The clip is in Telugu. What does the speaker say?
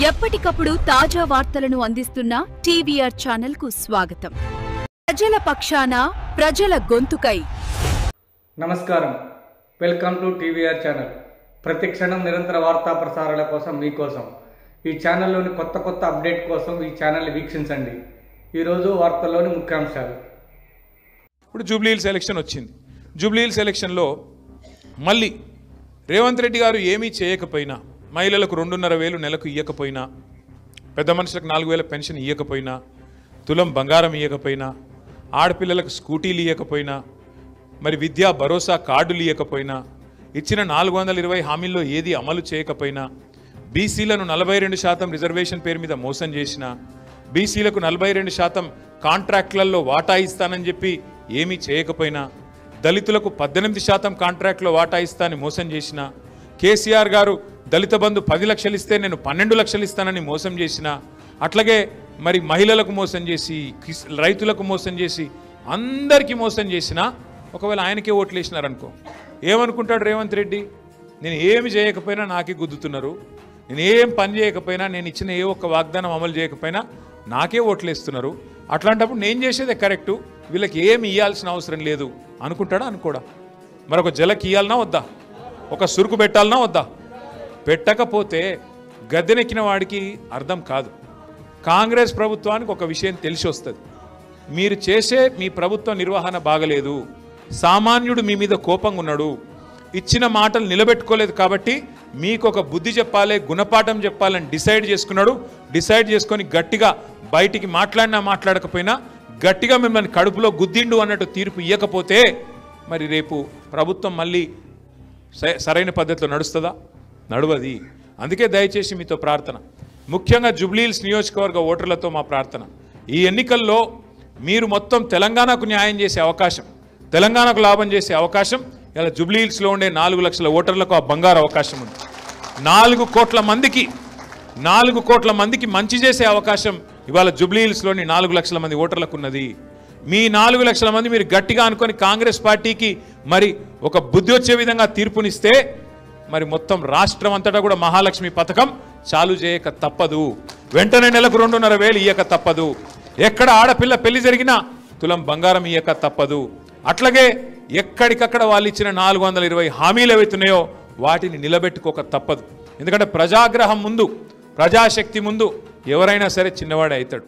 ఎప్పటికప్పుడు తాజా వార్తలను అందిస్తున్న టీవీఆర్ ఛానల్ కు స్వాగతం. ప్రజల పక్షాన ప్రజల గొంతుకై. నమస్కారం, వెల్కమ్ టు టీవీఆర్ ఛానల్. ప్రతి క్షణం నిరంతర వార్తా ప్రసారాల కోసం మీకోసం ఈ ఛానల్లోని కొత్త అప్డేట్ కోసం ఈ ఛానల్ని వీక్షించండి. ఈరోజు వార్తల్లోని ముఖ్యాంశాలు. ఇప్పుడు జూబ్లీహిల్స్ ఎలక్షన్ వచ్చింది. జూబ్లీహిల్స్ ఎలక్షన్లో మళ్ళీ రేవంత్ రెడ్డి గారు ఏమీ చేయకపోయినా, మహిళలకు 2,500 నెలకు ఇవ్వకపోయినా, పెద్ద మనుషులకు 4,000 పెన్షన్ ఇవ్వకపోయినా, తులం బంగారం ఇవ్వకపోయినా, ఆడపిల్లలకు స్కూటీలు ఇవ్వకపోయినా, మరి విద్యా భరోసా కార్డులు ఇవ్వకపోయినా, ఇచ్చిన 420 హామీల్లో ఏది అమలు చేయకపోయినా, బీసీలను 42% రిజర్వేషన్ పేరు మీద మోసం చేసిన, బీసీలకు 42% కాంట్రాక్టులలో వాటా ఇస్తానని చెప్పి ఏమీ చేయకపోయినా, దళితులకు 18% కాంట్రాక్ట్లో వాటా ఇస్తానని మోసం చేసిన, కేసీఆర్ గారు దళిత బంధు 10 లక్షలు ఇస్తే నేను 12 లక్షలు ఇస్తానని మోసం చేసిన, అట్లాగే మరి మహిళలకు మోసం చేసి, రైతులకు మోసం చేసి, అందరికీ మోసం చేసిన, ఒకవేళ ఆయనకే ఓట్లు వేసినారనుకో, ఏమనుకుంటాడు రేవంత్ రెడ్డి? నేను ఏమి చేయకపోయినా నాకే గుద్దుతున్నారు, నేను ఏం పని చేయకపోయినా, నేను ఇచ్చిన ఏ ఒక్క వాగ్దానం అమలు చేయకపోయినా నాకే ఓట్లు వేస్తున్నారు, అట్లాంటప్పుడు నేను చేసేదే కరెక్టు, వీళ్ళకి ఏమి ఇవ్వాల్సిన అవసరం లేదు అనుకుంటాడా? అనుకోడా? మరొక జలకి ఇవ్వాలన్నా వద్దా? ఒక సురుకు పెట్టాలన్నా వద్దా? పెట్టకపోతే గద్దెనెక్కిన వాడికి అర్థం కాదు. కాంగ్రెస్ ప్రభుత్వానికి ఒక విషయం తెలిసి వస్తుంది, మీరు చేసే మీ ప్రభుత్వ నిర్వహణ బాగలేదు, సామాన్యుడు మీ మీద కోపంగా ఉన్నాడు, ఇచ్చిన మాటలు నిలబెట్టుకోలేదు, కాబట్టి మీకు ఒక బుద్ధి చెప్పాలి, గుణపాఠం చెప్పాలని డిసైడ్ చేసుకున్నాడు. డిసైడ్ చేసుకొని గట్టిగా బయటికి మాట్లాడినా మాట్లాడకపోయినా గట్టిగా మిమ్మల్ని కడుపులో గుద్దిండు అన్నట్టు తీర్పు ఇవ్వకపోతే మరి రేపు ప్రభుత్వం మళ్ళీ సరైన పద్ధతిలో నడుస్తుందా? నడవది. అందుకే దయచేసి మీతో ప్రార్థన, ముఖ్యంగా జూబ్లీహిల్స్ నియోజకవర్గ ఓటర్లతో మా ప్రార్థన, ఈ ఎన్నికల్లో మీరు మొత్తం తెలంగాణకు న్యాయం చేసే అవకాశం, తెలంగాణకు లాభం చేసే అవకాశం ఇలా జూబ్లీహిల్స్లో ఉండే 4 లక్షల ఓటర్లకు ఆ బంగారు అవకాశం ఉంది. 4 కోట్ల మందికి మంచి చేసే అవకాశం ఇవాళ జూబ్లీహిల్స్లోని 4 లక్షల మంది ఓటర్లకు ఉన్నది. మీ 4 లక్షల మంది మీరు గట్టిగా అనుకొని కాంగ్రెస్ పార్టీకి మరి ఒక బుద్ధి వచ్చే విధంగా తీర్పునిస్తే మరి మొత్తం రాష్ట్రం అంతటా కూడా మహాలక్ష్మి పథకం చాలు చేయక తప్పదు. వెంటనే నెలకు 2,500 ఇయ్యక తప్పదు. ఎక్కడ ఆడపిల్ల పెళ్లి జరిగినా తులం బంగారం ఇయ్యక తప్పదు. అట్లాగే ఎక్కడికక్కడ వాళ్ళు ఇచ్చిన 420 హామీలు ఏవైతున్నాయో వాటిని నిలబెట్టుకోక తప్పదు. ఎందుకంటే ప్రజాగ్రహం ముందు, ప్రజాశక్తి ముందు ఎవరైనా సరే చిన్నవాడే అవుతాడు.